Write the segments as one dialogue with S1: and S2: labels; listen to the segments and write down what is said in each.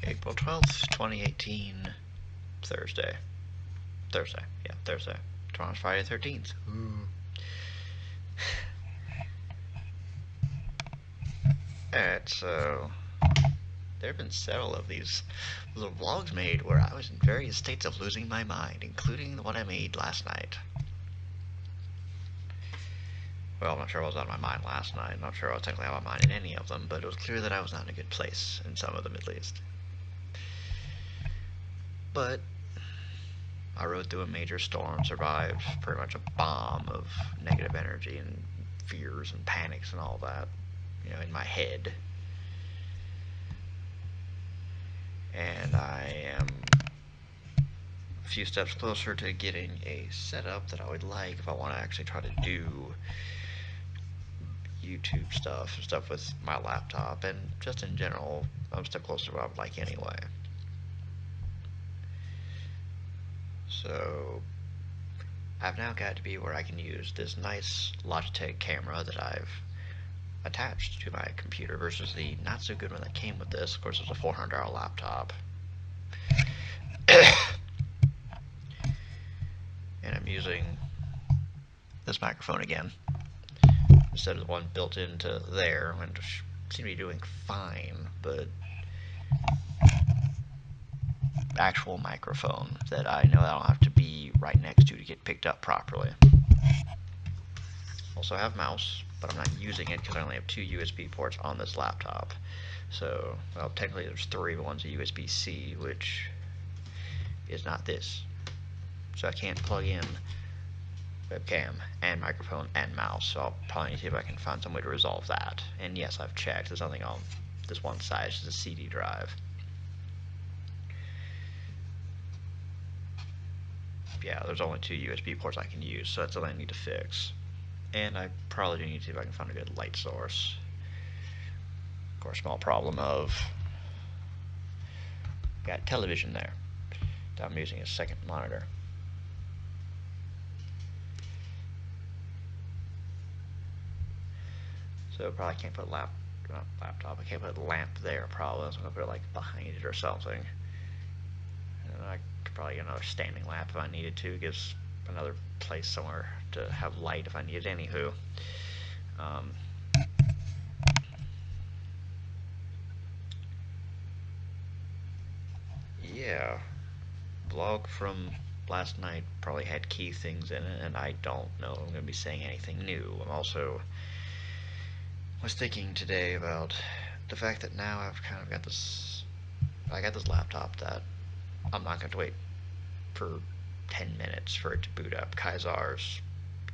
S1: April 12th, 2018, Thursday. Yeah, Thursday. Tomorrow's Friday the 13th. Ooh. Alright, so there have been several of these little vlogs made where I was in various states of losing my mind, including the one I made last night. Well, I'm not sure I was out of my mind last night. I'm not sure I was technically out of my mind in any of them, but it was clear that I was not in a good place, in some of them at least. But I rode through a major storm, survived pretty much a bomb of negative energy and fears and panics and all that, in my head. And I am a few steps closer to getting a setup that I would like if I want to actually try to do YouTube stuff with my laptop, and just in general, I'm a step closer to what I would like anyway. So I've now got to be where I can use this nice Logitech camera that I've attached to my computer versus the not so good one that came with this. Of course, it's a $400 laptop. And I'm using this microphone again instead of the one built into there, which seem to be doing fine, but actual microphone that I know I don't have to be right next to get picked up properly. Also, I have a mouse, but I'm not using it because I only have 2 USB ports on this laptop. So, well, technically there's 3, but one's a USB-C, which is not this. So I can't plug in webcam and microphone and mouse, so I'll probably need to see if I can find some way to resolve that. And yes, I've checked, there's nothing on this one side, it's just a CD drive. Yeah, there's only 2 USB ports I can use, so that's something I need to fix. And I probably do need to see if I can find a good light source. Of course, small problem of got television there that I'm using as a second monitor. So probably can't put laptop. I can't put a lamp there probably. So I'm gonna put it like behind it or something. And I could probably get another standing lamp if I needed to. It gives another place somewhere to have light if I needed. Anywho, yeah, vlog from last night probably had key things in it, and I don't know if I'm gonna be saying anything new. I'm also was thinking today about the fact that now I've kind of got this. I got this laptop that I'm not going to wait for 10 minutes for it to boot up. Kaisar's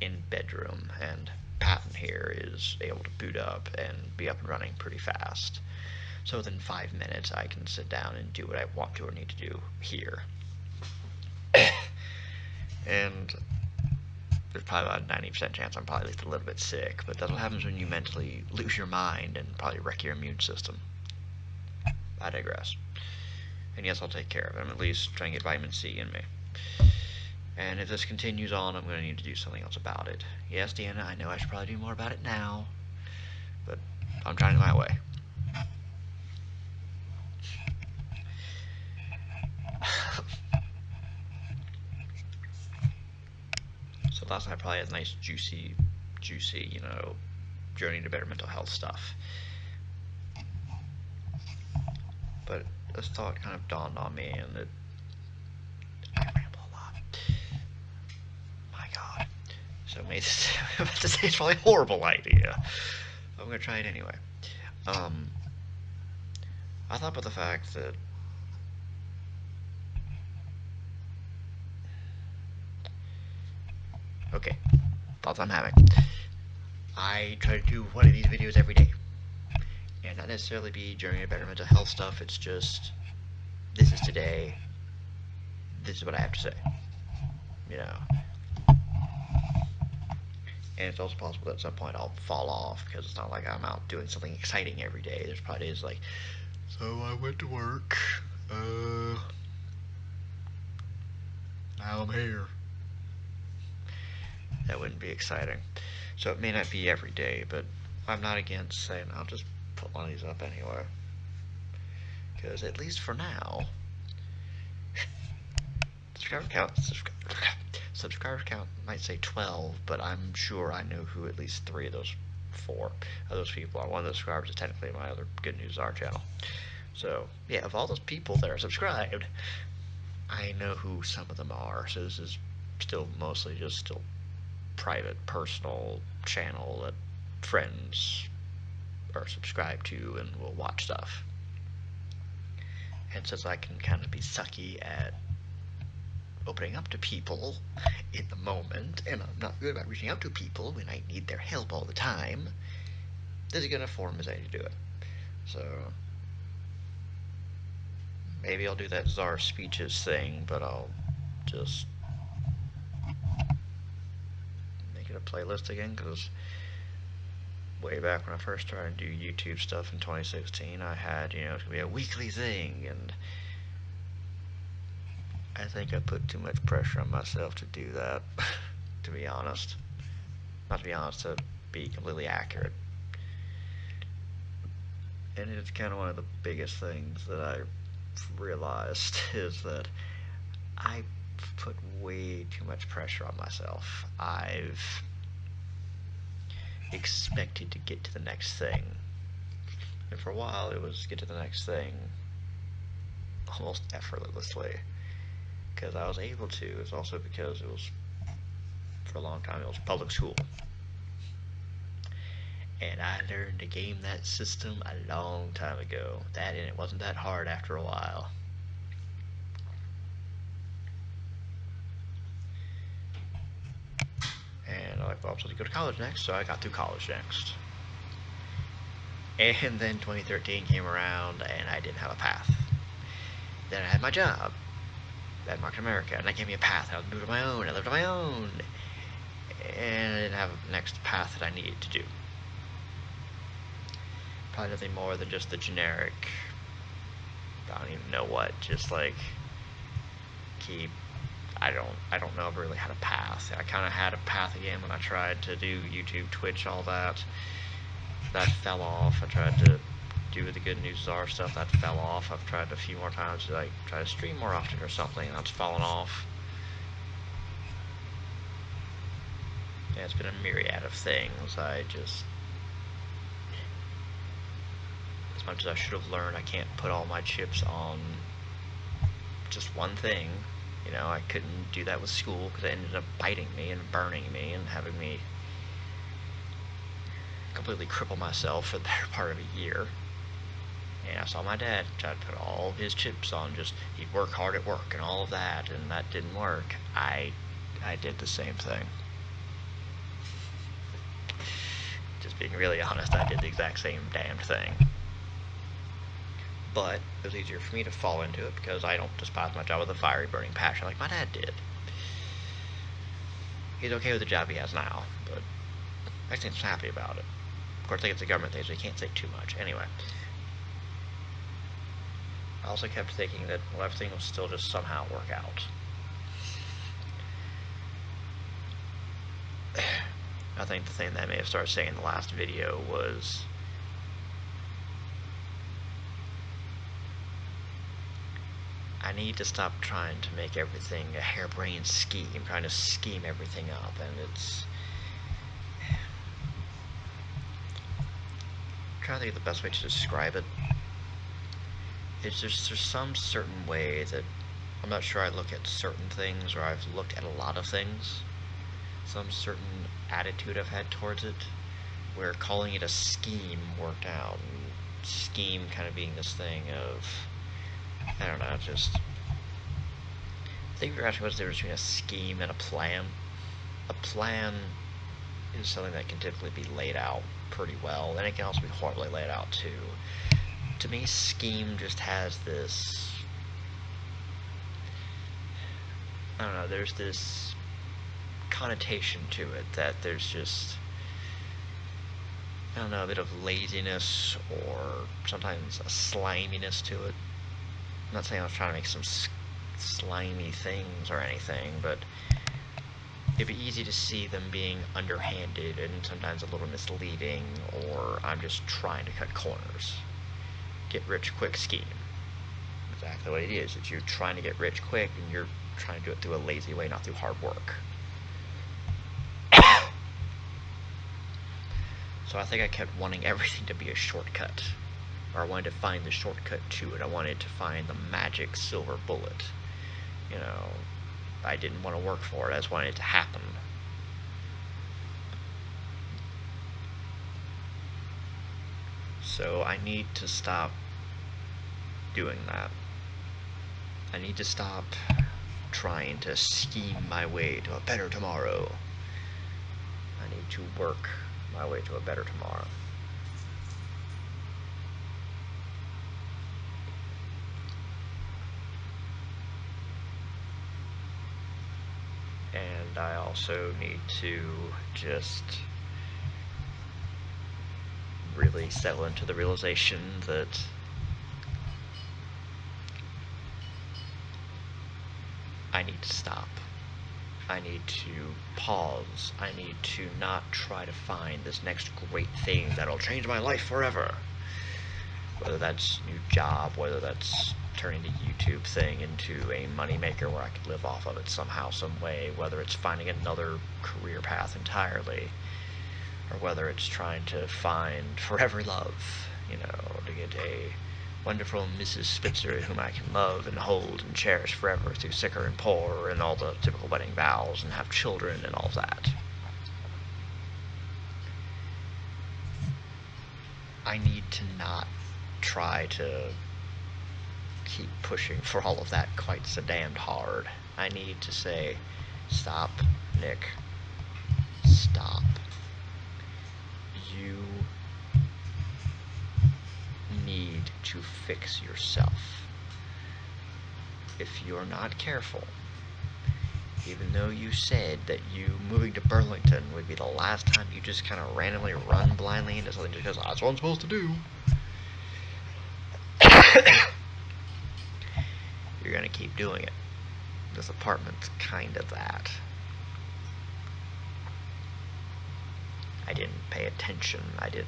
S1: in bedroom, and Patton here is able to boot up and be up and running pretty fast. So within 5 minutes, I can sit down and do what I want to or need to do here. And there's probably about a 90% chance I'm probably at least a little bit sick, but that's what happens when you mentally lose your mind and probably wreck your immune system. I digress. And yes, I'll take care of it. I'm at least trying to get vitamin C in me. And if this continues on, I'm going to need to do something else about it. Yes, Deanna, I know I should probably do more about it now, but I'm trying it my way. So last night I probably had nice, juicy, journey to better mental health stuff. But this thought kind of dawned on me, and I ramble a lot. My God. So maybe I'm about to say it's probably a horrible idea. I'm going to try it anyway. I thought about the fact that okay, thoughts I'm having. I try to do one of these videos every day. And not necessarily be journey to better mental health stuff, it's just, this is today, this is what I have to say. And it's also possible that at some point I'll fall off, because it's not like I'm out doing something exciting every day. There's probably days like, so I went to work, now I'm here. That wouldn't be exciting. So it may not be every day, but I'm not against saying I'll just put one of these up anyway. Because at least for now, subscriber count might say 12, but I'm sure I know who at least 3 of those 4 of those people are. One of those subscribers is technically my other Good News Czar channel. So, yeah, of all those people that are subscribed, I know who some of them are. So this is still mostly just still private, personal channel that friends are subscribed to and will watch stuff. And since I can kind of be sucky at opening up to people in the moment, and I'm not good about reaching out to people when I need their help all the time, this is going to form as I need to do it. So, maybe I'll do that Czar speeches thing, but I'll just make it a playlist again, because way back when I first started to do YouTube stuff in 2016, I had, it's going to be a weekly thing, and I think I put too much pressure on myself to do that, to be honest. Not to be honest, to be completely accurate. And it's kind of one of the biggest things that I realized is that I put way too much pressure on myself. I've expected to get to the next thing. And for a while, it was get to the next thing almost effortlessly. Because I was able to. It's also because it was, for a long time, it was public school. And I learned to game that system a long time ago. And it wasn't that hard after a while. And I was supposed to go to college next, so I got through college next. And then 2013 came around, and I didn't have a path. Then I had my job at Market America, and that gave me a path. I moved on my own. I lived on my own. And I didn't have a next path that I needed to do. Probably nothing more than just the generic, I don't even know what, just like keep, I don't know really how to path. I kind of had a path again when I tried to do YouTube, Twitch, all that. That fell off. I tried to do the Good News Czar stuff, that fell off. I've tried a few more times to like try to stream more often or something, and that's fallen off. Yeah, it's been a myriad of things. I just, as much as I should have learned, I can't put all my chips on just one thing. I couldn't do that with school because it ended up biting me and burning me and having me completely cripple myself for the better part of a year. And I saw my dad try to put all his chips on just, he'd work hard at work and all of that, and that didn't work. I did the same thing. Just being really honest, I did the exact same damned thing. But it was easier for me to fall into it because I don't despise my job with a fiery, burning passion like my dad did. He's okay with the job he has now, but I think he's happy about it. Of course, I think it's a government thing, so you can't say too much. Anyway. I also kept thinking that everything will still just somehow work out. I think the thing that I may have started saying in the last video was I need to stop trying to make everything a harebrained scheme, trying to scheme everything up, and it's... I'm trying to think of the best way to describe it. It's just, there's some certain way that I'm not sure I look at certain things, or I've looked at a lot of things. Some certain attitude I've had towards it, where calling it a scheme worked out. And scheme kind of being this thing of, I don't know, just... I think you're asking what's the difference between a scheme and a plan. A plan is something that can typically be laid out pretty well, and it can also be horribly laid out too. To me, scheme just has this... I don't know, there's this connotation to it that there's just... I don't know, a bit of laziness or sometimes a sliminess to it. I'm not saying I was trying to make some slimy things or anything, but it'd be easy to see them being underhanded and sometimes a little misleading, or I'm just trying to cut corners. Get rich quick scheme. exactly what it is. It's you trying to get rich quick, and you're trying to do it through a lazy way, not through hard work. So I think I kept wanting everything to be a shortcut. Or I wanted to find the shortcut to it. I wanted to find the magic silver bullet. You know, I didn't want to work for it. I just wanted it to happen. So I need to stop doing that. I need to stop trying to scheme my way to a better tomorrow. I need to work my way to a better tomorrow. And I also need to just really settle into the realization that I need to stop. I need to pause. I need to not try to find this next great thing that'll change my life forever. Whether that's a new job, whether that's turning the YouTube thing into a moneymaker where I could live off of it somehow, some way, whether it's finding another career path entirely, or whether it's trying to find forever love, to get a wonderful Mrs. Spitzer whom I can love and hold and cherish forever through sicker and poorer and all the typical wedding vows and have children and all that. I need to not try to keep pushing for all of that quite so damned hard. I need to say, stop, Nick. Stop. You need to fix yourself. If you're not careful, even though you said that you moving to Burlington would be the last time you just kind of randomly run blindly into something just because that's what I'm supposed to do, you're going to keep doing it. This apartment's kind of that. I didn't pay attention. I didn't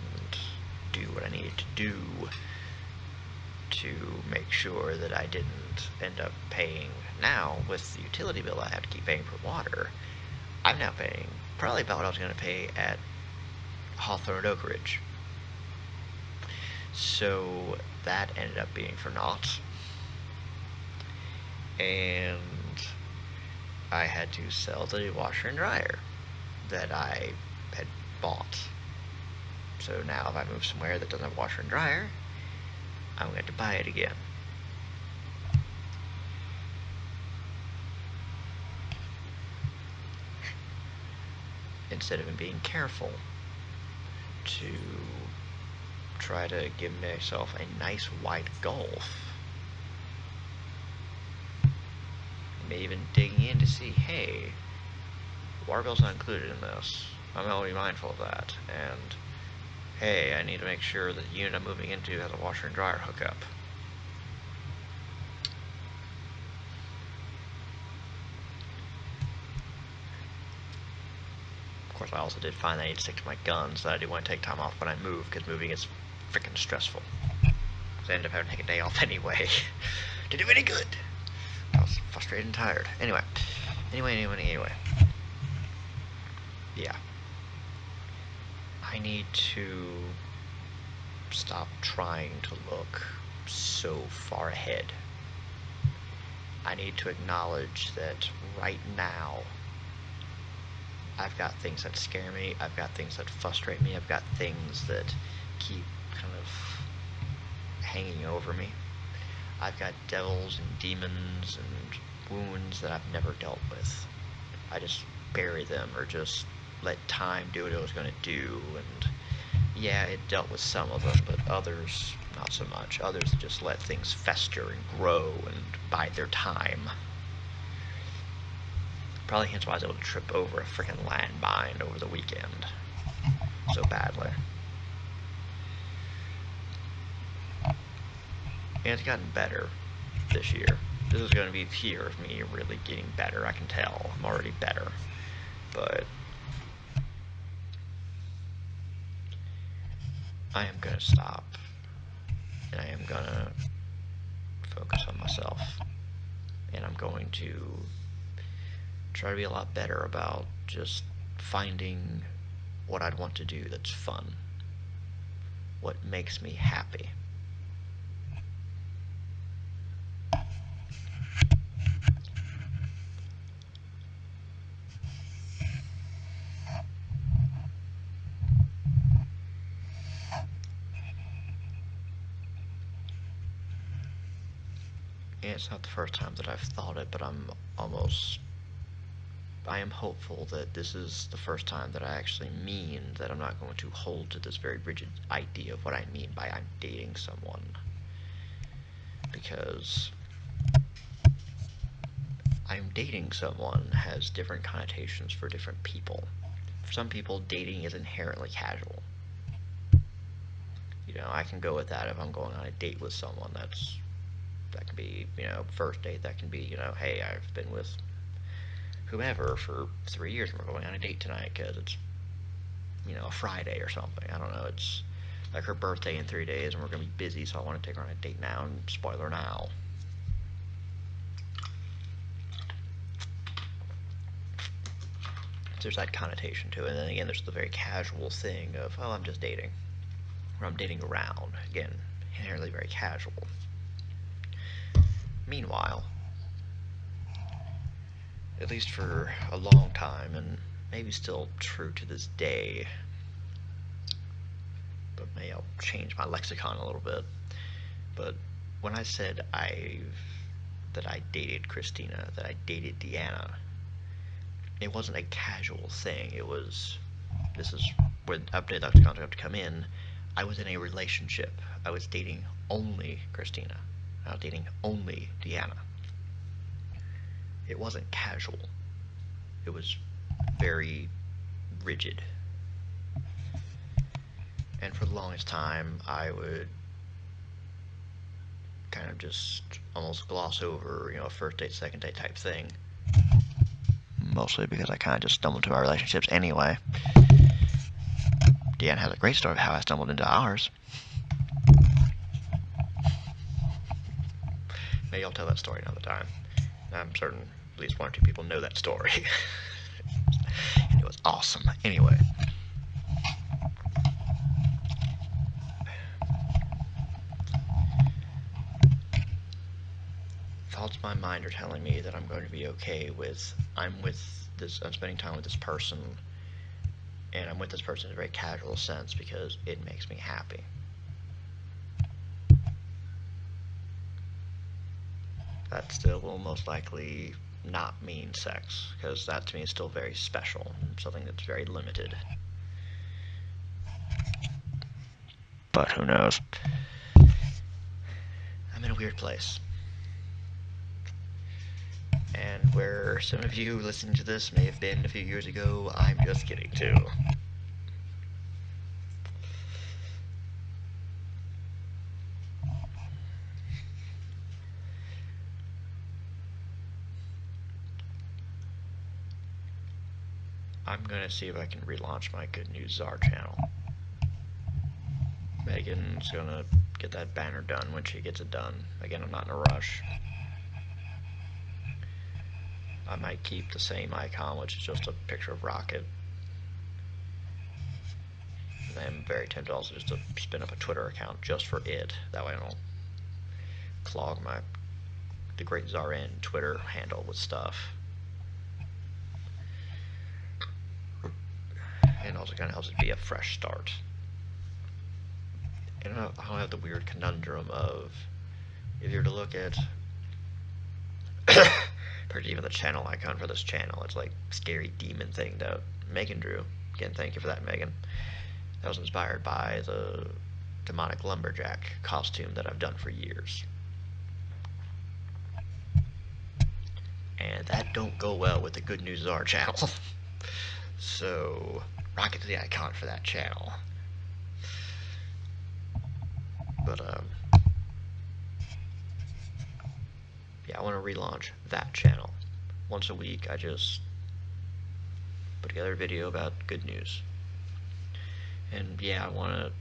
S1: do what I needed to do to make sure that I didn't end up paying. Now, with the utility bill I have to keep paying for water, I'm now paying probably about what I was going to pay at Hawthorne Oak Ridge. So that ended up being for naught. And I had to sell the washer and dryer that I had bought. So now if I move somewhere that doesn't have a washer and dryer, I'm going to have to buy it again. Instead of being careful to try to give myself a nice white Golf, maybe even digging in to see, hey, water bill's not included in this. I'm going to be mindful of that. And hey, I need to make sure that the unit I'm moving into has a washer and dryer hookup. Of course, I also did find that I need to stick to my guns, that I do want to take time off when I move, because moving is freaking stressful. So I ended up having to take a day off anyway, to do any good. I was frustrated and tired. Anyway. Yeah. I need to stop trying to look so far ahead. I need to acknowledge that right now I've got things that scare me, I've got things that frustrate me, I've got things that keep kind of hanging over me. I've got devils and demons and wounds that I've never dealt with. I just bury them or just let time do what it was going to do, and yeah, it dealt with some of them, but others not so much. Others just let things fester and grow and bide their time. Probably hence why I was able to trip over a freaking landmine over the weekend so badly. And it's gotten better this year. This is going to be the year of me really getting better, I can tell. I'm already better. But I am going to stop. And I am going to focus on myself. And I'm going to try to be a lot better about just finding what I'd want to do that's fun, what makes me happy. And it's not the first time that I've thought it, but I am hopeful that this is the first time that I actually mean that I'm not going to hold to this very rigid idea of what I mean by I'm dating someone. Because I'm dating someone has different connotations for different people. For some people, dating is inherently casual. I can go with that if I'm going on a date with someone. That can be, first date. That can be, hey, I've been with whomever for 3 years and we're going on a date tonight because it's, a Friday or something. I don't know. It's like her birthday in 3 days and we're going to be busy, so I want to take her on a date now, and spoiler now. There's that connotation to it. And then again, there's the very casual thing of, oh, I'm just dating. Or I'm dating around. Again, inherently very casual. Meanwhile, at least for a long time, and maybe still true to this day, but maybe I'll change my lexicon a little bit. But when I said that I dated Christina, that I dated Deanna, it wasn't a casual thing. This is where update lexicons have to come in. I was in a relationship. I was dating only Christina. I was dating only Deanna. It wasn't casual. It was very rigid. And for the longest time, I would kind of just almost gloss over, a first date, second date type thing. Mostly because I kind of just stumbled into our relationships anyway. Deanna has a great story of how I stumbled into ours. Maybe I'll tell that story another time. I'm certain at least one or two people know that story. And it was awesome. Anyway. Thoughts in my mind are telling me that I'm going to be okay with, I'm spending time with this person, and I'm with this person in a very casual sense because it makes me happy. That still will most likely not mean sex, because that to me is still very special, and something that's very limited. But who knows? I'm in a weird place. And where some of you listening to this may have been a few years ago, I'm just getting to. I'm gonna see if I can relaunch my Good News Czar channel. Megan's gonna get that banner done when she gets it done. Again, I'm not in a rush. I might keep the same icon, which is just a picture of Rocket. And I'm very tempted also just to spin up a Twitter account just for it. That way I don't clog the Great Czar Twitter handle with stuff. And also kind of helps it be a fresh start. And I don't have the weird conundrum of, if you were to look at even the channel icon for this channel, it's like scary demon thing that Megan drew. Again, thank you for that, Megan. That was inspired by the demonic lumberjack costume that I've done for years. And that don't go well with the Good News Czar channel. So, Rocket's the icon for that channel. But, yeah, I want to relaunch that channel. Once a week, I just put together a video about good news. And, yeah, I want to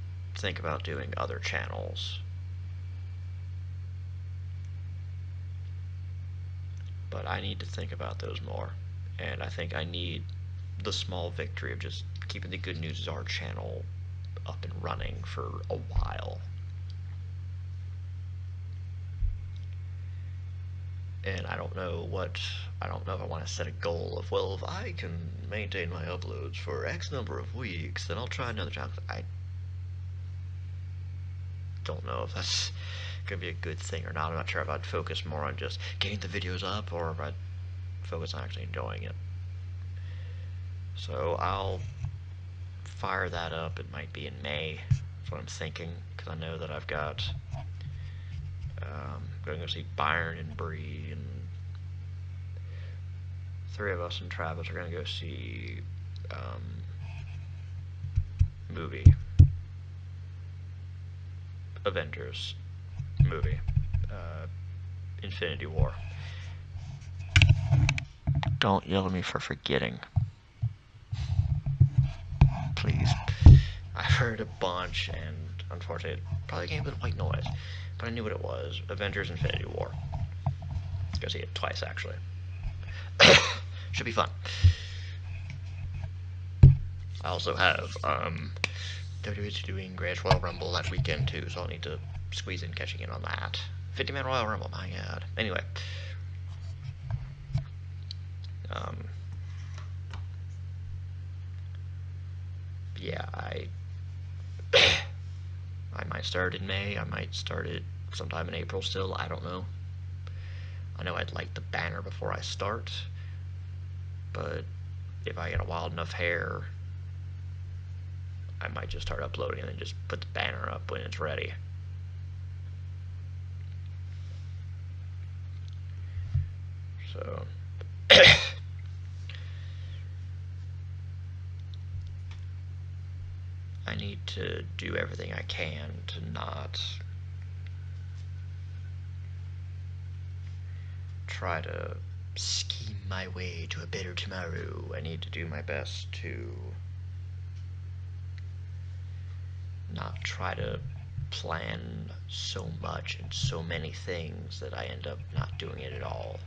S1: think about doing other channels. But I need to think about those more. And I think I need the small victory of just keeping the Good News Czar channel up and running for a while. And I don't know if I want to set a goal of, well, if I can maintain my uploads for X number of weeks, then I'll try another channel. I don't know if that's going to be a good thing or not. I'm not sure if I'd focus more on just getting the videos up or if I'd focus on actually enjoying it. So I'll fire that up. It might be in May. That's what I'm thinking, because I know that I've got going to go see Byron and Bree, and three of us and Travis are going to go see movie Avengers movie, Infinity War. Don't yell at me for forgetting, please. I've heard a bunch, and unfortunately, it probably came with white noise, but I knew what it was. Avengers Infinity War. Go see it twice, actually. Should be fun. I also have WWE's doing Grand Royal Rumble that weekend too, so I'll need to squeeze in catching in on that. 50-man Royal Rumble, my god. Anyway. Yeah, I might start in May, I might start it sometime in April still, I don't know. I know I'd like the banner before I start, but if I get a wild enough hair, I might just start uploading and then just put the banner up when it's ready. So I need to do everything I can to not try to scheme my way to a better tomorrow. I need to do my best to not try to plan so much and so many things that I end up not doing it at all.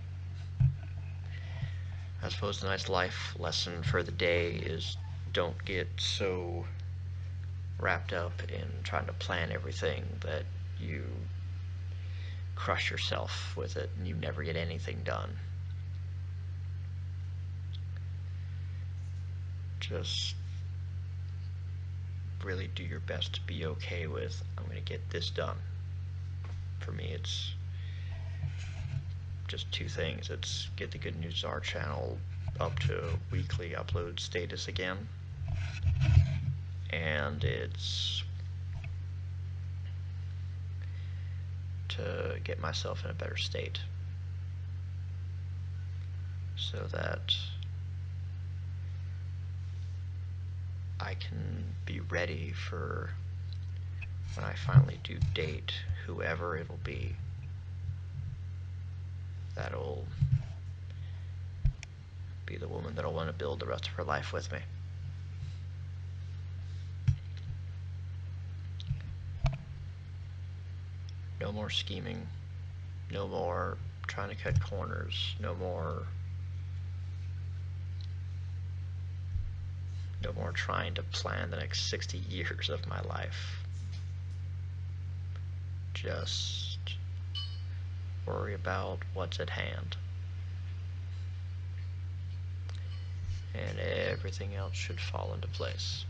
S1: I suppose the nice life lesson for the day is don't get so wrapped up in trying to plan everything that you crush yourself with it and you never get anything done. Just really do your best to be okay with, I'm going to get this done. For me, it's just two things. It's get the Good News Czar channel up to weekly upload status again, and it's to get myself in a better state so that I can be ready for when I finally do date whoever it'll be. That'll be the woman that'll want to build the rest of her life with me. No more scheming. No more trying to cut corners. No more trying to plan the next 60 years of my life. Just worry about what's at hand. And everything else should fall into place.